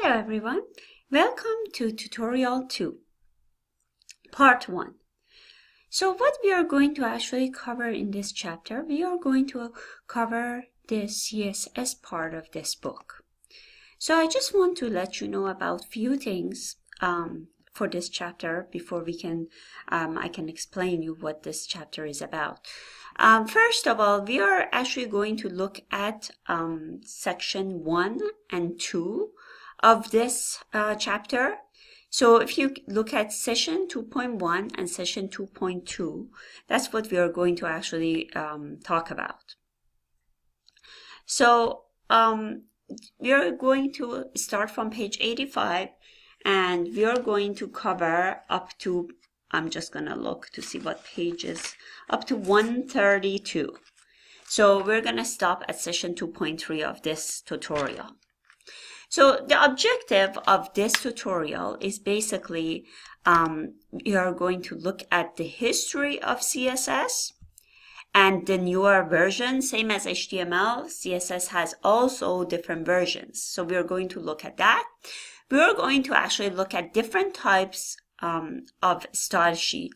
Hello everyone, welcome to Tutorial 2, Part 1. So what we are going to actually cover in this chapter, we are going to cover the CSS part of this book. So I just want to let you know about few things for this chapter before I can explain you what this chapter is about. First of all, we are actually going to look at section 1 and 2 of this chapter. So if you look at session 2.1 and session 2.2, that's what we are going to actually talk about. So we are going to start from page 85 and we are going to cover up to, I'm just going to look to see what pages, up to 132. So we're going to stop at session 2.3 of this tutorial. So the objective of this tutorial is basically we are going to look at the history of CSS and the newer version, same as HTML. CSS has also different versions. So we're going to look at that. We're going to actually look at different types of style sheet.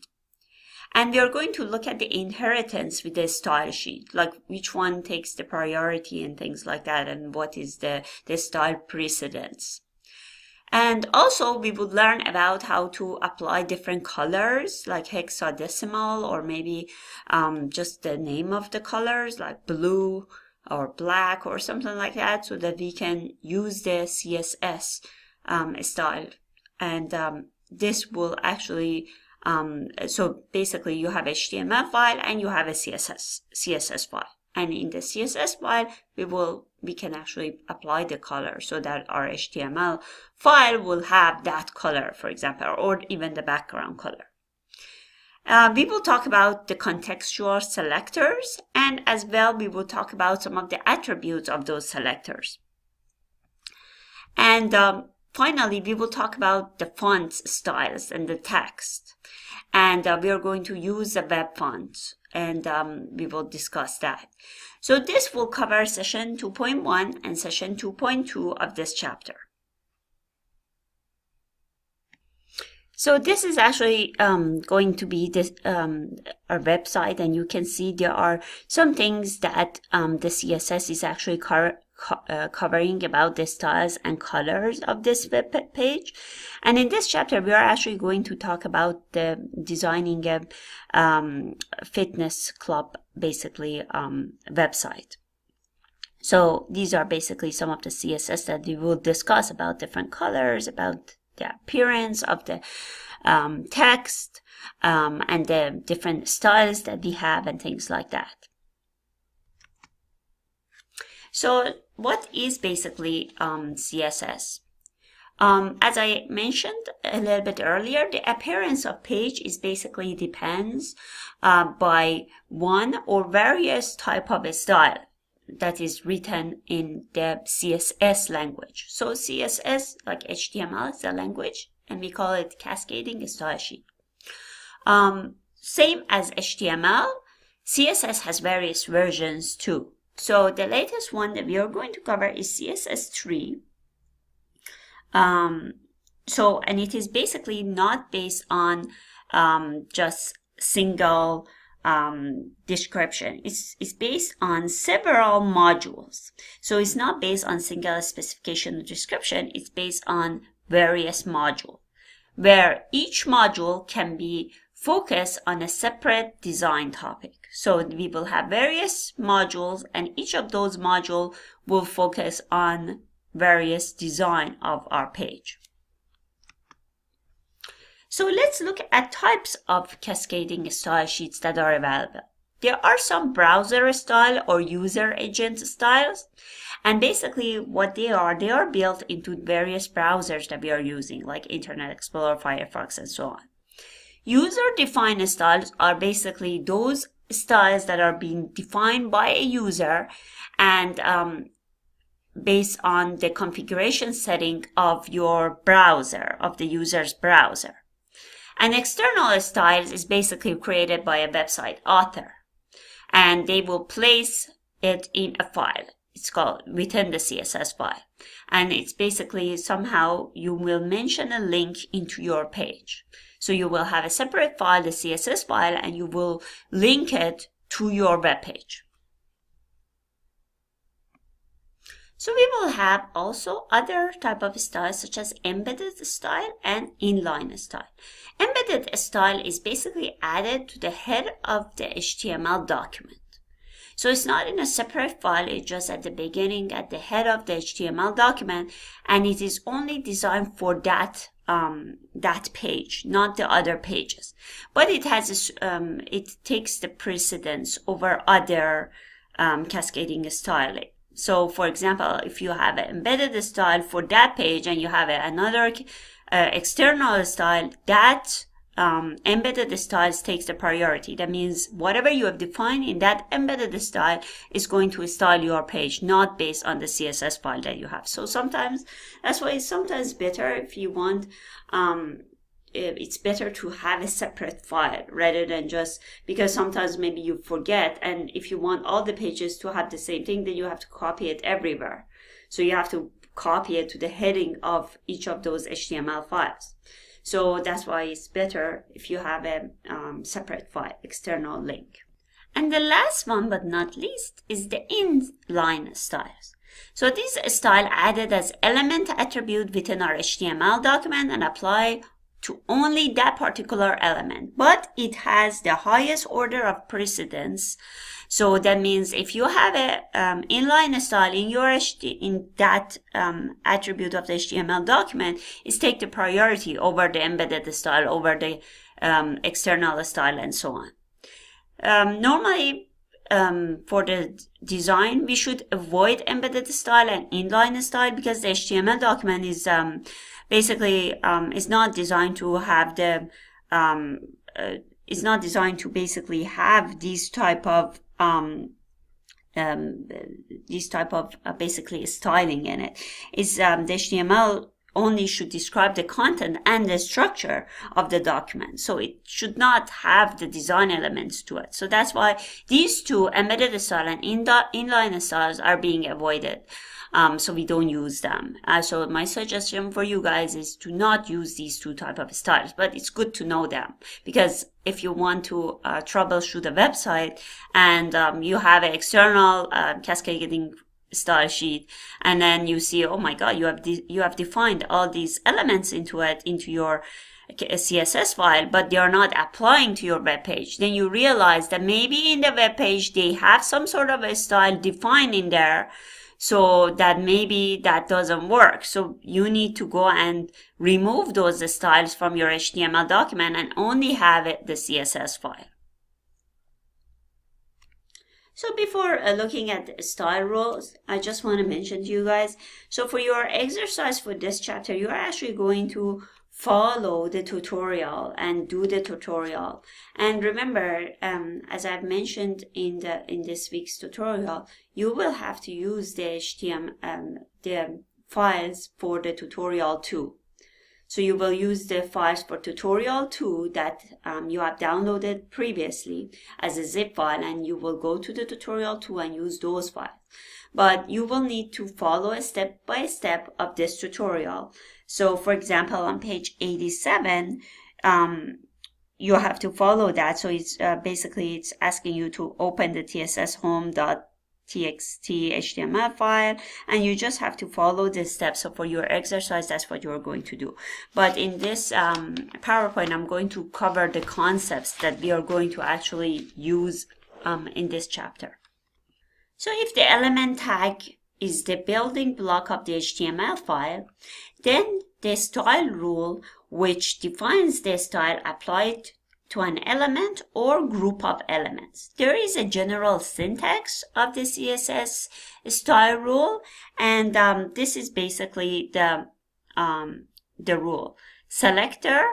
And we are going to look at the inheritance with the style sheet, like which one takes the priority and things like that, and what is the style precedence. And also we would learn about how to apply different colors, like hexadecimal, or maybe just the name of the colors, like blue or black or something like that, so that we can use the CSS style. And this will actually so basically you have HTML file and you have a CSS file, and in the CSS file we can actually apply the color so that our HTML file will have that color, for example, or even the background color. We will talk about the contextual selectors, and as well we will talk about some of the attributes of those selectors. And finally, we will talk about the font styles and the text. And we are going to use the web font, and we will discuss that. So this will cover session 2.1 and session 2.2 of this chapter. So this is actually going to be this our website, and you can see there are some things that the CSS is actually covering about the styles and colors of this web page. And in this chapter, we are actually going to talk about the designing a fitness club, basically, website. So these are basically some of the CSS that we will discuss about different colors, about the appearance of the text, and the different styles that we have and things like that. So what is basically CSS? As I mentioned a little bit earlier, the appearance of page is basically depends by one or various type of a style that is written in the CSS language. So CSS, like HTML, is a language, and we call it cascading style sheet. Same as HTML, CSS has various versions too. So the latest one that we are going to cover is CSS 3. And it is basically not based on just single description. It's based on several modules. So it's not based on single specification or description. It's based on various modules, where each module can be focused on a separate design topic. So we will have various modules, and each of those modules will focus on various design of our page. So let's look at types of cascading style sheets that are available. There are some browser style or user agent styles, and basically what they are built into various browsers that we are using, like Internet Explorer, Firefox, and so on. User-defined styles are basically those styles that are being defined by a user and based on the configuration setting of your browser, of the user's browser. An external style is basically created by a website author, and they will place it in a file. it's called within the CSS file. And it's basically somehow you will mention a link into your page. So you will have a separate file, the CSS file, and you will link it to your web page. So we will have also other type of styles such as embedded style and inline style. Embedded style is basically added to the head of the HTML document. So it's not in a separate file, it's just at the beginning, at the head of the HTML document, and it is only designed for that page, not the other pages. But it has it takes the precedence over other cascading styling. So, for example, if you have an embedded style for that page and you have another external style, that embedded styles takes the priority. That means whatever you have defined in that embedded style is going to style your page, not based on the CSS file that you have. So sometimes, that's why it's sometimes better if you want, it's better to have a separate file rather than just, because sometimes maybe you forget, and if you want all the pages to have the same thing, then you have to copy it everywhere. So you have to copy it to the heading of each of those HTML files. So that's why it's better if you have a separate file, external link. And the last one but not least is the inline styles. So this style added as element attribute within our HTML document and apply to only that particular element, but it has the highest order of precedence. So that means if you have a inline style in that attribute of the HTML document, it's take the priority over the embedded style, over the external style, and so on. Normally, for the design, we should avoid embedded style and inline style because the HTML document is basically is not designed to have the is not designed to basically have these type of basically styling in it. It's the HTML only should describe the content and the structure of the document. So it should not have the design elements to it. So that's why these two, embedded style and inline styles, are being avoided. So we don't use them. So my suggestion for you guys is to not use these two type of styles, but it's good to know them, because if you want to troubleshoot a website and you have an external cascading style sheet, and then you see, oh my god, you have defined all these elements into your CSS file, but they are not applying to your web page, then you realize that maybe in the web page they have some sort of a style defined in there, so that maybe that doesn't work. So you need to go and remove those styles from your HTML document and only have the CSS file. So before looking at the style rules, I just want to mention to you guys, so for your exercise for this chapter, you are actually going to follow the tutorial and do the tutorial. And remember, as I've mentioned in this week's tutorial, you will have to use the HTML the files for the tutorial too. So you will use the files for tutorial 2 that you have downloaded previously as a zip file, and you will go to the tutorial 2 and use those files. But you will need to follow a step by step of this tutorial. So for example, on page 87, you have to follow that. So it's basically it's asking you to open the tss_home.txt HTML file, and you just have to follow the steps. So for your exercise, that's what you're going to do. But in this PowerPoint, I'm going to cover the concepts that we are going to actually use in this chapter. So if the element tag is the building block of the HTML file, then the style rule, which defines the style applied to an element or group of elements. There is a general syntax of the CSS style rule, and this is basically the rule. Selector,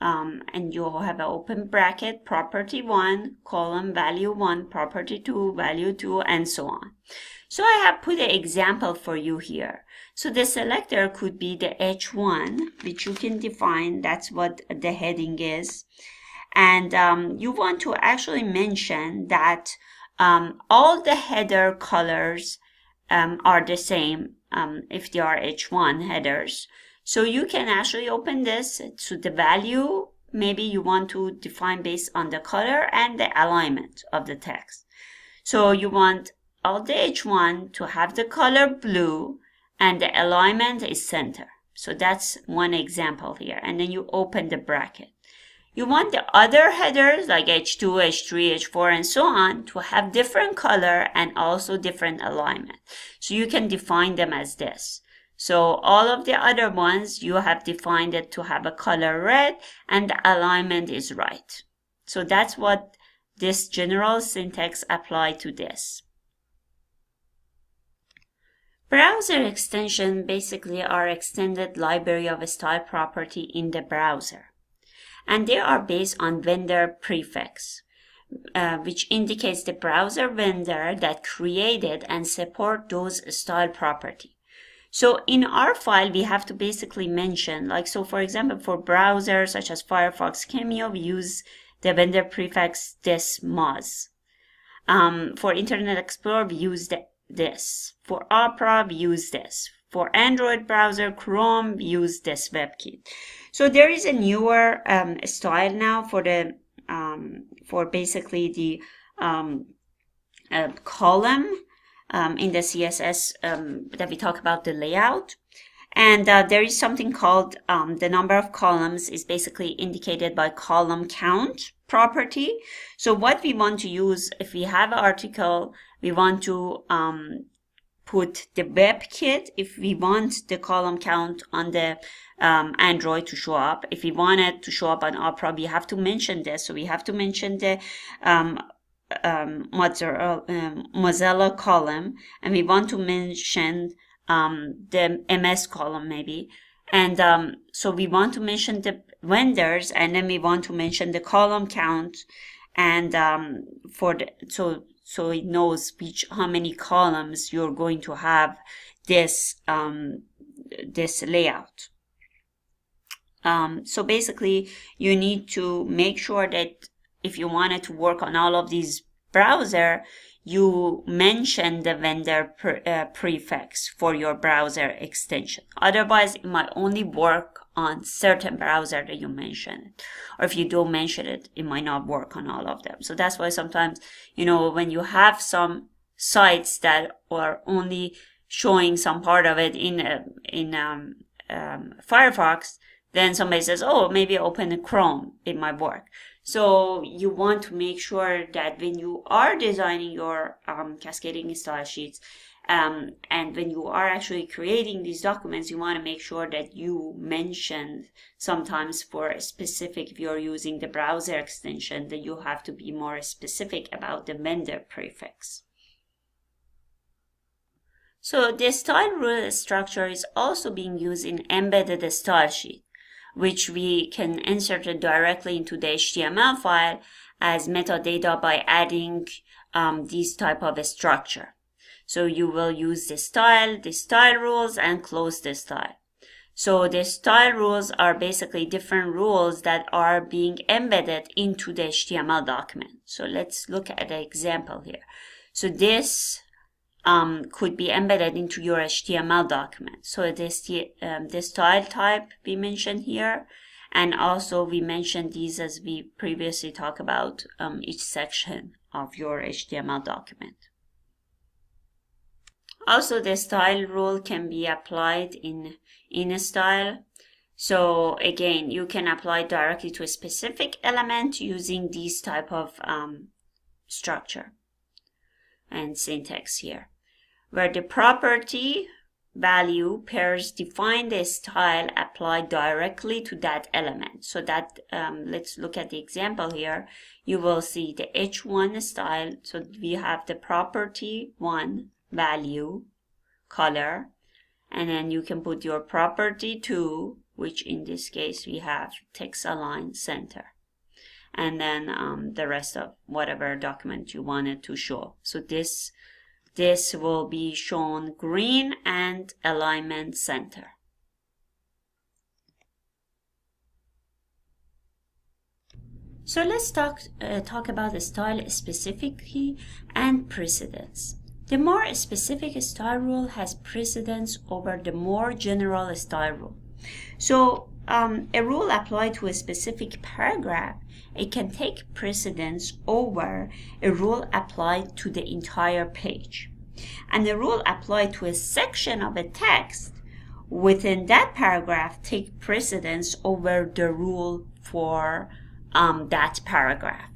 and you'll have an open bracket, property 1, column, value 1, property 2, value 2, and so on. So I have put an example for you here. So the selector could be the H1, which you can define. That's what the heading is. And you want to actually mention that all the header colors are the same if they are H1 headers. So you can actually open this to the value. Maybe you want to define based on the color and the alignment of the text. So you want all the H1 to have the color blue and the alignment is center. So that's one example here. And then you open the bracket. You want the other headers like H2, H3, H4, and so on to have different color and also different alignment. So you can define them as this. So all of the other ones, you have defined it to have a color red and the alignment is right. So that's what this general syntax apply to this. Browser extension basically are extended library of a style property in the browser. And they are based on vendor prefix, which indicates the browser vendor that created and support those style property. So in our file, we have to basically mention, like, so for example, for browsers such as Firefox Cameo, we use the vendor prefix this Moz. For Internet Explorer, we use this. For Opera, we use this. For Android browser, Chrome, we use this WebKit. So there is a newer style now for the for basically the column in the CSS that we talk about the layout. And there is something called the number of columns is basically indicated by column count property. So what we want to use, if we have an article, we want to put the WebKit if we want the column count on the Android to show up. If we want it to show up on Opera, we have to mention this. So we have to mention the Mozilla column, and we want to mention the MS column maybe. And so we want to mention the vendors, and then we want to mention the column count, and for the so it knows how many columns you're going to have this this layout. So basically, you need to make sure that if you wanted to work on all of these browser, you mention the vendor prefix for your browser extension. Otherwise, it might only work on certain browser that you mention it. Or if you don't mention it, it might not work on all of them. So that's why sometimes, you know, when you have some sites that are only showing some part of it in Firefox, then somebody says, oh, maybe open a Chrome, it might work. So you want to make sure that when you are designing your cascading style sheets, and when you are actually creating these documents, you want to make sure that you mention sometimes for a specific, if you're using the browser extension, that you have to be more specific about the vendor prefix. So the style rule structure is also being used in embedded style sheet, which we can insert it directly into the HTML file as metadata by adding this type of a structure. So you will use the style rules, and close the style. So the style rules are basically different rules that are being embedded into the HTML document. So let's look at an example here. So this could be embedded into your HTML document. So this the style type we mentioned here, and also we mentioned these as we previously talked about each section of your HTML document. Also, the style rule can be applied in a style. So again, you can apply directly to a specific element using these type of structure and syntax here, where the property value pairs define the style applied directly to that element. So that let's look at the example here. You will see the H1 style. So we have the property 1 value color, and then you can put your property 2, which in this case we have text align center, and then the rest of whatever document you wanted to show. So this will be shown green and alignment center. So let's talk about the style specifically and precedence. The more specific style rule has precedence over the more general style rule. So a rule applied to a specific paragraph, it can take precedence over a rule applied to the entire page. And a rule applied to a section of a text within that paragraph take precedence over the rule for that paragraph.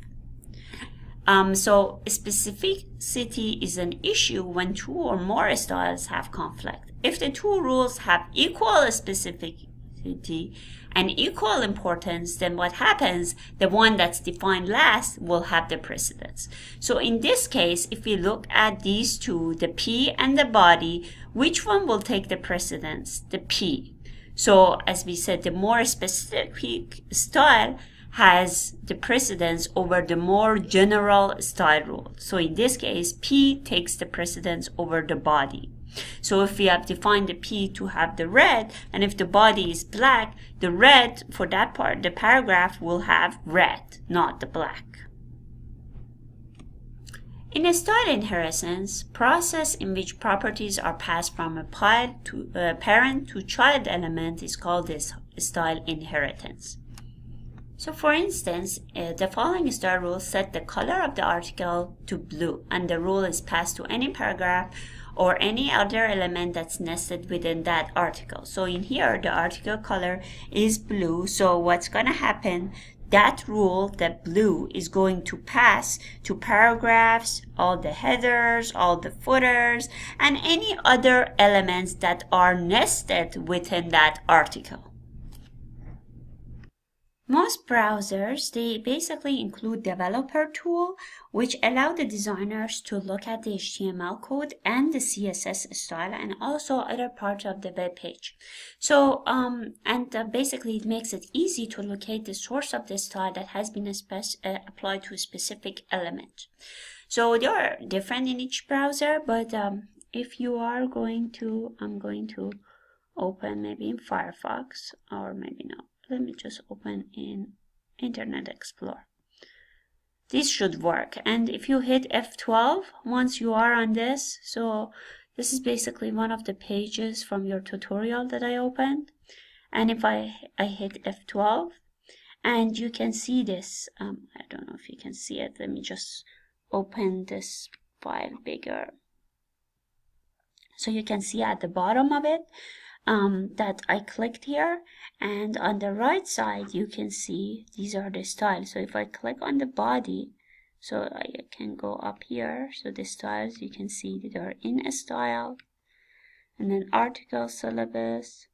So specificity is an issue when two or more styles have conflict. If the two rules have equal specificity and equal importance, then what happens? The one that's defined last will have the precedence. So in this case, if we look at these two, the P and the body, which one will take the precedence? The P. So as we said, the more specific style has the precedence over the more general style rule. So in this case, P takes the precedence over the body. So if we have defined the P to have the red, and if the body is black, the red for that part, the paragraph will have red, not the black. In a style inheritance process in which properties are passed from a parent to child element is called this style inheritance. So for instance, the following style rule set the color of the article to blue, and the rule is passed to any paragraph or any other element that's nested within that article. So in here, the article color is blue. So what's going to happen? That rule, that blue, is going to pass to paragraphs, all the headers, all the footers, and any other elements that are nested within that article. Most browsers, they basically include developer tool, which allow the designers to look at the HTML code and the CSS style and also other parts of the web page. So, basically it makes it easy to locate the source of the style that has been applied to a specific element. So they are different in each browser, but if you are going to, I'm going to open maybe in Firefox, or maybe no. Let me just open in Internet Explorer. This should work. And if you hit F12, once you are on this, so this is basically one of the pages from your tutorial that I opened. And if I hit F12, and you can see this, I don't know if you can see it. Let me just open this file bigger. So you can see at the bottom of it, that I clicked here, and on the right side you can see these are the styles. So if I click on the body, so I can go up here, so the styles you can see that are in a style, and then article syllabus,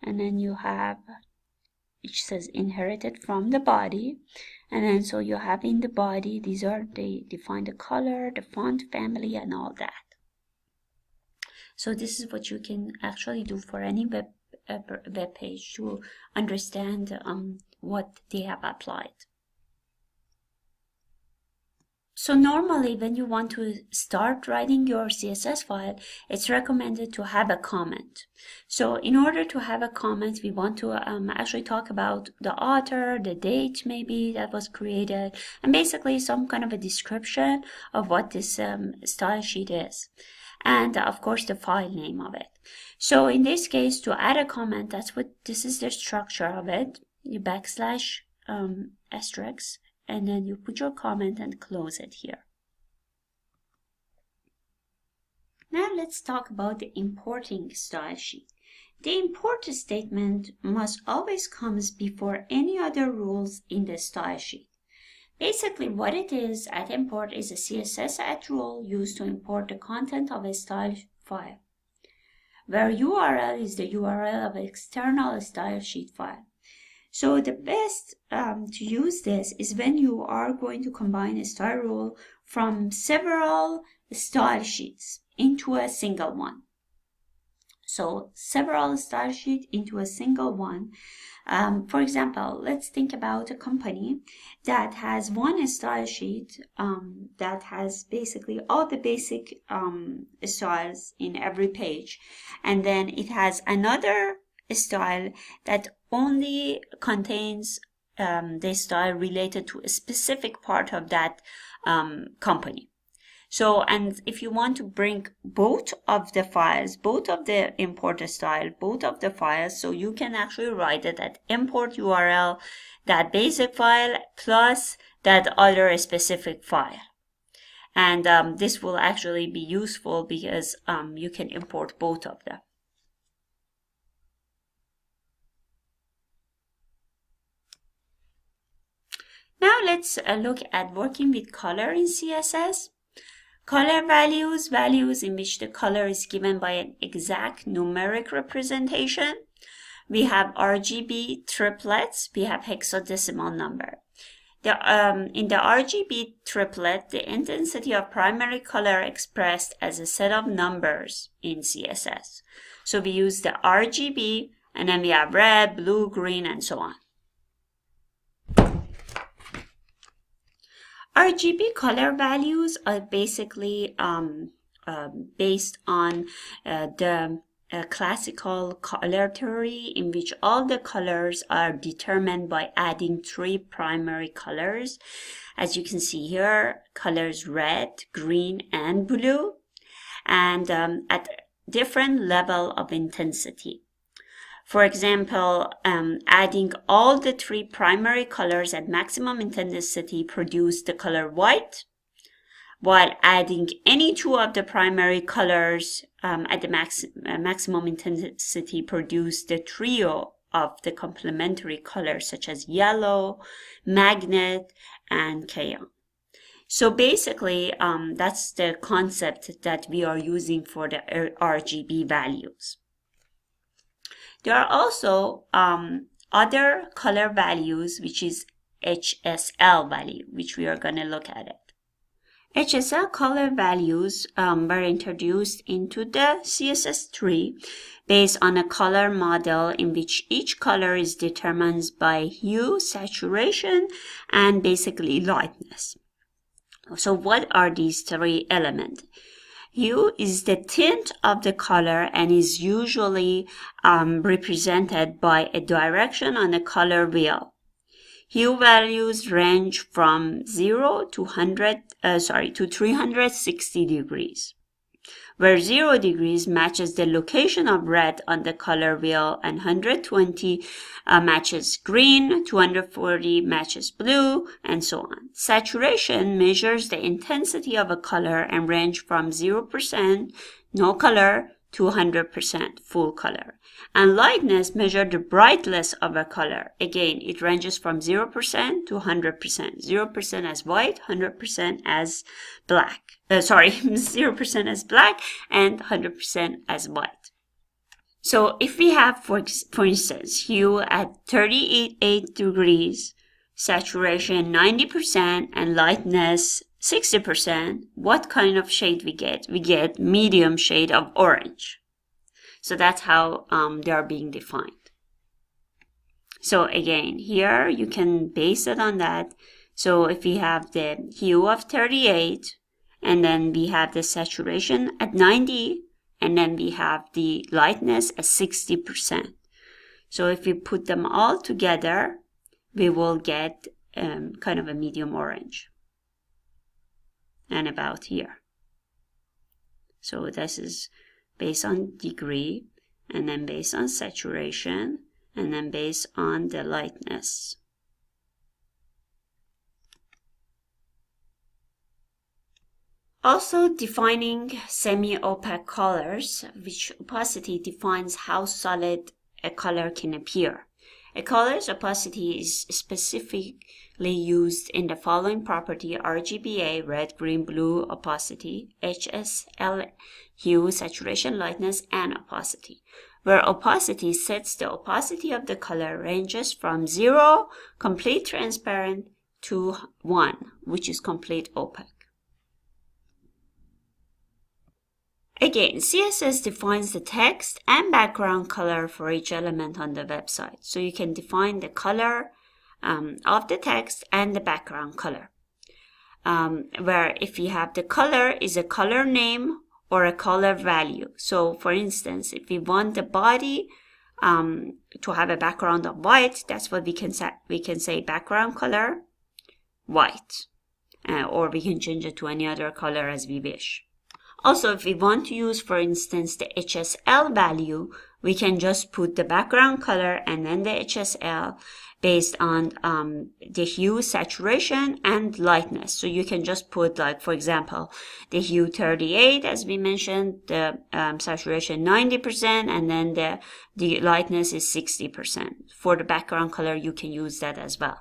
and then you have which says inherited from the body, and then so you have in the body, these are, they define the color, the font family, and all that. So this is what you can actually do for any web page to understand what they have applied. So normally when you want to start writing your CSS file, it's recommended to have a comment. So in order to have a comment, we want to actually talk about the author, the date maybe that was created, and basically some kind of a description of what this style sheet is. And of course the file name of it. So in this case, to add a comment, this is the structure of it. You backslash asterisk, and then you put your comment and close it here. Now let's talk about the importing style sheet. The import statement must always come before any other rules in the style sheet. Basically what it is at import is a CSS at rule used to import the content of a style file, where URL is the URL of an external style sheet file. So the best to use this is when you are going to combine a style rule from several style sheets into a single one. So several style sheets into a single one. For example, let's think about a company that has one style sheet that has basically all the basic styles in every page, and then it has another style that only contains the style related to a specific part of that company. So, and if you want to bring both of the files, both of the import style, both of the files, so you can actually write it at import URL, that basic file plus that other specific file. And this will actually be useful because you can import both of them. Now let's look at working with color in CSS. Color values, values in which the color is given by an exact numeric representation. We have RGB triplets, we have hexadecimal number. In the RGB triplet, the intensity of primary color expressed as a set of numbers in CSS. So we use the RGB, and then we have red, blue, green, and so on. RGB color values are basically based on the classical color theory, in which all the colors are determined by adding 3 primary colors. As you can see here, colors red, green, and blue, and at different level of intensity. For example, adding all the 3 primary colors at maximum intensity produce the color white, while adding any 2 of the primary colors at the maximum intensity produce the trio of the complementary colors such as yellow, magnet, and crayon. So basically, that's the concept that we are using for the RGB values. There are also other color values, which is HSL value, which we are going to look at it. HSL color values were introduced into the CSS3 based on a color model in which each color is determined by hue, saturation, and basically lightness. So what are these 3 elements? Hue is the tint of the color and is usually represented by a direction on a color wheel. Hue values range from 0 to 360 degrees, where 0 degrees matches the location of red on the color wheel, and 120 matches green, 240 matches blue, and so on. Saturation measures the intensity of a color and range from 0% no color to 100% full color. And lightness measures the brightness of a color. Again, it ranges from 0% to 100%. 0% as white, 100% as black. 0% as black and 100% as white. So if we have, for instance, hue at 38 degrees, saturation 90%, and lightness 60%, what kind of shade we get? We get medium shade of orange. So that's how they are being defined. So again, here you can base it on that. So if we have the hue of 38, and then we have the saturation at 90, and then we have the lightness at 60%. So if we put them all together, we will get kind of a medium orange. And about here. So this is based on degree, and then based on saturation, and then based on the lightness. Also defining semi-opaque colors, which opacity defines how solid a color can appear. A color's opacity is specifically used in the following property: RGBA, red, green, blue, opacity, HSL, hue, saturation, lightness, and opacity, where opacity sets the opacity of the color ranges from 0, complete transparent, to 1, which is complete opaque. Again, CSS defines the text and background color for each element on the website. So you can define the color of the text and the background color. Where if you have the color is a color name or a color value. So for instance, if we want the body to have a background of white, that's what we can say. We can say background color white. or we can change it to any other color as we wish. Also, if we want to use, for instance, the HSL value, we can just put the background color and then the HSL based on the hue, saturation, and lightness. So you can just put, like, for example, the hue 38, as we mentioned, the saturation 90%, and then the lightness is 60%. For the background color, you can use that as well.